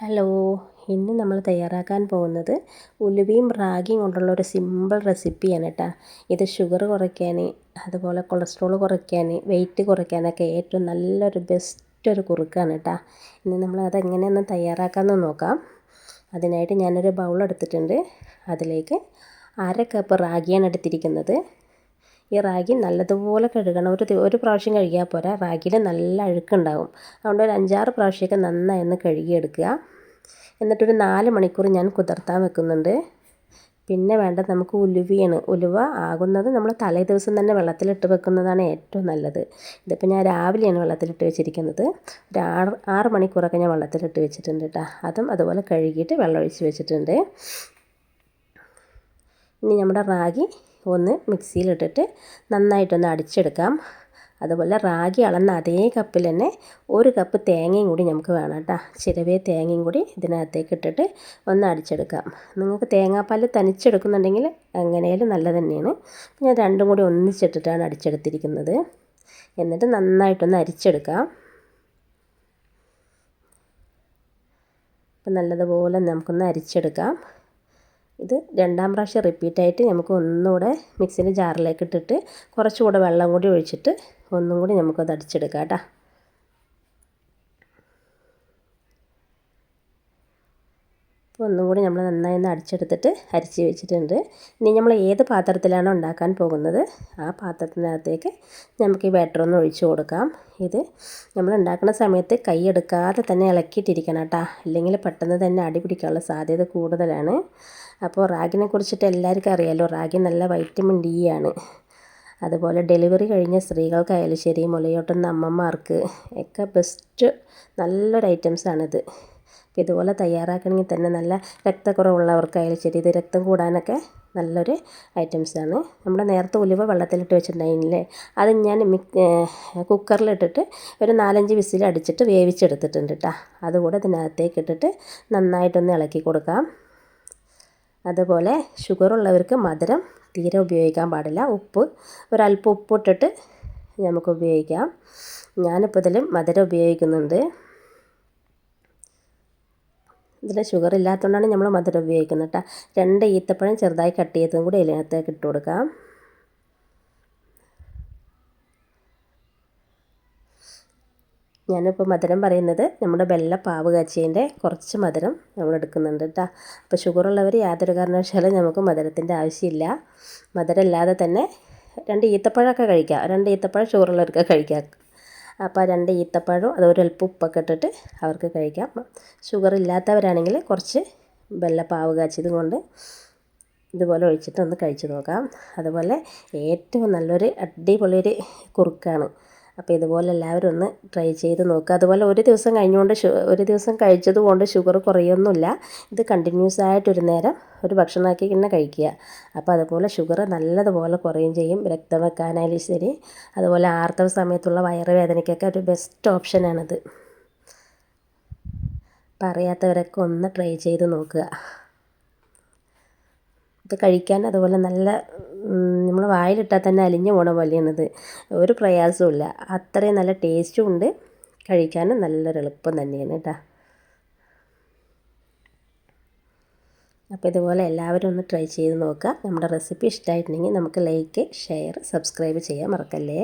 Hello, ഇന്ന് നമ്മൾ തയ്യാറാക്കാൻ പോകുന്നത് ഉലുവയും റാഗിയും കൊണ്ടുള്ള ഒരു സിമ്പിൾ റെസിപ്പിയാണ് കേട്ടോ. ഇത് ഷുഗർ കുറയ്ക്കാൻ, അതുപോലെ കൊളസ്ട്രോൾ കുറയ്ക്കാൻ, വെയിറ്റ് കുറയ്ക്കാനൊക്കെ ഏറ്റവും നല്ലൊരു ബെസ്റ്റ് ഒരു കുറുക്കാണ് കേട്ടോ. ഇനി നമ്മൾ അതെങ്ങനെയൊന്ന് തയ്യാറാക്കാമെന്ന് നോക്കാം. അതിനായിട്ട് ഞാനൊരു ബൗൾ എടുത്തിട്ടുണ്ട്. അതിലേക്ക് 1/2 കപ്പ് റാഗിയാണ് എടുത്തിരിക്കുന്നത്. ഈ റാഗി നല്ലതുപോലെ കഴുകണം. ഒരു പ്രാവശ്യം കഴുകിയാൽ പോരാ, റാഗിയിൽ നല്ല അഴുക്കുണ്ടാവും. അതുകൊണ്ട് ഒരു 5-6 പ്രാവശ്യമൊക്കെ നന്നായി ഒന്ന് കഴുകിയെടുക്കുക. എന്നിട്ടൊരു 4 മണിക്കൂർ ഞാൻ കുതിർത്താൻ വെക്കുന്നുണ്ട്. പിന്നെ വേണ്ടത് നമുക്ക് ഉലുവയാണ്. ഉലുവ ആകുന്നത് നമ്മൾ തലേ ദിവസം തന്നെ വെള്ളത്തിലിട്ട് വെക്കുന്നതാണ് ഏറ്റവും നല്ലത്. ഇതിപ്പോൾ ഞാൻ രാവിലെയാണ് വെള്ളത്തിലിട്ട് വെച്ചിരിക്കുന്നത്. ഒരു 6 മണിക്കൂറൊക്കെ ഞാൻ വെള്ളത്തിലിട്ട് വെച്ചിട്ടുണ്ട് കേട്ടോ. അതും അതുപോലെ കഴുകിയിട്ട് വെള്ളം ഒഴിച്ച് വെച്ചിട്ടുണ്ട്. ഇനി നമ്മുടെ റാഗി ഒന്ന് മിക്സിയിലിട്ടിട്ട് നന്നായിട്ടൊന്ന് അടിച്ചെടുക്കാം. അതുപോലെ റാഗി അളന്ന അതേ കപ്പിൽ തന്നെ 1 കപ്പ് തേങ്ങയും കൂടി നമുക്ക് വേണം കേട്ടോ. ചിരവിയ തേങ്ങയും കൂടി ഇതിനകത്തേക്ക് ഇട്ടിട്ട് ഒന്ന് അടിച്ചെടുക്കാം. നിങ്ങൾക്ക് തേങ്ങാപ്പാൽ തനിച്ചെടുക്കുന്നുണ്ടെങ്കിൽ എങ്ങനെയാലും നല്ലത് തന്നെയാണ്. ഞാൻ രണ്ടും കൂടി ഒന്നിച്ചിട്ടിട്ടാണ് അടിച്ചെടുത്തിരിക്കുന്നത്. എന്നിട്ട് നന്നായിട്ടൊന്ന് അരിച്ചെടുക്കാം. അപ്പം നല്ലതുപോലെ നമുക്കൊന്ന് അരിച്ചെടുക്കാം. ഇത് 2ാം പ്രാവശ്യം റിപ്പീറ്റായിട്ട് നമുക്ക് ഒന്നുകൂടെ മിക്സിൻ്റെ ജാറിലേക്ക് ഇട്ടിട്ട് കുറച്ചുകൂടെ വെള്ളം കൂടി ഒഴിച്ചിട്ട് ഒന്നും കൂടി നമുക്കത് അടിച്ചെടുക്കാം കേട്ടോ. അപ്പോൾ ഒന്നും കൂടി നമ്മൾ നന്നായി ഒന്ന് അടിച്ചെടുത്തിട്ട് അരിച്ച് വെച്ചിട്ടുണ്ട്. ഇനി നമ്മൾ ഏത് പാത്രത്തിലാണോ ഉണ്ടാക്കാൻ പോകുന്നത് ആ പാത്രത്തിനകത്തേക്ക് നമുക്ക് ഈ ബാറ്റർ ഒന്ന് ഒഴിച്ച് കൊടുക്കാം. ഇത് നമ്മൾ ഉണ്ടാക്കുന്ന സമയത്ത് കൈ എടുക്കാതെ തന്നെ ഇളക്കിയിട്ടിരിക്കണം കേട്ടോ. അല്ലെങ്കിൽ പെട്ടെന്ന് തന്നെ അടി പിടിക്കാനുള്ള സാധ്യത കൂടുതലാണ്. അപ്പോൾ റാഗിനെ കുറിച്ചിട്ട് എല്ലാവർക്കും അറിയാമല്ലോ, റാഗി നല്ല വൈറ്റമിൻ ഡി ആണ്. അതുപോലെ ഡെലിവറി കഴിഞ്ഞ സ്ത്രീകൾക്കായാലും ശരി, മുലയൂട്ടുന്ന അമ്മമാർക്ക് ഒക്കെ ബെസ്റ്റ് നല്ലൊരു ഐറ്റംസാണിത്. അപ്പോൾ ഇതുപോലെ തയ്യാറാക്കണമെങ്കിൽ തന്നെ നല്ല രക്തക്കുറവുള്ളവർക്കായാലും ശരി, ഇത് രക്തം കൂടാനൊക്കെ നല്ലൊരു ഐറ്റംസാണ്. നമ്മൾ നേരത്തെ ഉലുവ വെള്ളത്തിലിട്ട് വെച്ചിട്ടുണ്ടായില്ലേ, അത് ഞാൻ കുക്കറിലിട്ടിട്ട് ഒരു 4-5 വിസിൽ അടിച്ചിട്ട് വേവിച്ചെടുത്തിട്ടുണ്ട് കേട്ടോ. അതുകൂടെ ഇതിനകത്തേക്ക് ഇട്ടിട്ട് നന്നായിട്ടൊന്ന് ഇളക്കി കൊടുക്കാം. അതുപോലെ ഷുഗറുള്ളവർക്ക് മധുരം തീരെ ഉപയോഗിക്കാൻ പാടില്ല. ഒരല്പം ഉപ്പിട്ടിട്ട് നമുക്ക് ഉപയോഗിക്കാം. ഞാനിപ്പോൾ ഇതിൽ മധുരം ഉപയോഗിക്കുന്നുണ്ട്. ഇതിൽ ഷുഗർ ഇല്ലാത്തതുകൊണ്ടാണ് നമ്മൾ മധുരം ഉപയോഗിക്കുന്നത് കേട്ടോ. 2 ഈത്തപ്പഴം ചെറുതായി കട്ട് ചെയ്തതും കൂടി ഇതിനകത്തേക്ക് ഇട്ട് കൊടുക്കാം. ഞാനിപ്പോൾ മധുരം പറയുന്നത് നമ്മുടെ വെള്ളപ്പാവ് കാച്ചിയതിൻ്റെ കുറച്ച് മധുരം നമ്മൾ എടുക്കുന്നുണ്ട് കേട്ടോ. അപ്പോൾ ഷുഗറുള്ളവർ യാതൊരു കാരണവശാലും നമുക്ക് മധുരത്തിൻ്റെ ആവശ്യമില്ല. മധുരം ഇല്ലാതെ തന്നെ 2 ഈത്തപ്പഴമൊക്കെ കഴിക്കാം. 2 ഈത്തപ്പഴം ഷുഗറുള്ളവർക്ക് കഴിക്കാം. അപ്പോൾ 2 ഈത്തപ്പഴവും അതൊരല്പം ഉപ്പൊക്കെ ഇട്ടിട്ട് അവർക്ക് കഴിക്കാം. ഷുഗർ ഇല്ലാത്തവരാണെങ്കിൽ കുറച്ച് വെള്ളപ്പാവ് കാച്ചിയതും കൊണ്ട് ഇതുപോലെ ഒഴിച്ചിട്ട് ഒന്ന് കഴിച്ച് നോക്കാം. അതുപോലെ ഏറ്റവും നല്ലൊരു അടിപൊളിയൊരു കുറുക്കാണ്. അപ്പോൾ ഇതുപോലെ എല്ലാവരും ഒന്ന് ട്രൈ ചെയ്ത് നോക്കുക. അതുപോലെ ഒരു ദിവസം കഴിച്ചത് കൊണ്ട് ഷുഗർ കുറയൊന്നുമില്ല. ഇത് കണ്ടിന്യൂസ് ആയിട്ടൊരു നേരം ഒരു ഭക്ഷണമാക്കി തന്നെ കഴിക്കുക. അപ്പോൾ അതുപോലെ ഷുഗർ നല്ലതുപോലെ കുറയും ചെയ്യും. രക്തം വെക്കാനായാലും ശരി, അതുപോലെ ആർത്തവ സമയത്തുള്ള വയറുവേദനയ്ക്കൊക്കെ ഒരു ബെസ്റ്റ് ഓപ്ഷനാണിത്. അപ്പോൾ അറിയാത്തവരൊക്കെ ഒന്ന് ട്രൈ ചെയ്ത് നോക്കുക. ഇത് കഴിക്കാൻ അതുപോലെ നല്ല നമ്മൾ വായിലിട്ടാൽ തന്നെ അലിഞ്ഞു പോണ പോലെയാണിത്. ഒരു പ്രയാസവുമില്ല. അത്രയും നല്ല ടേസ്റ്റും ഉണ്ട്. കഴിക്കാനും നല്ലൊരു എളുപ്പം തന്നെയാണ് കേട്ടോ. അപ്പോൾ ഇതുപോലെ എല്ലാവരും ഒന്ന് ട്രൈ ചെയ്ത് നോക്കുക. നമ്മുടെ റെസിപ്പി ഇഷ്ടമായിട്ടുണ്ടെങ്കിൽ നമുക്ക് ലൈക്ക്, ഷെയർ, സബ്സ്ക്രൈബ് ചെയ്യാൻ മറക്കല്ലേ.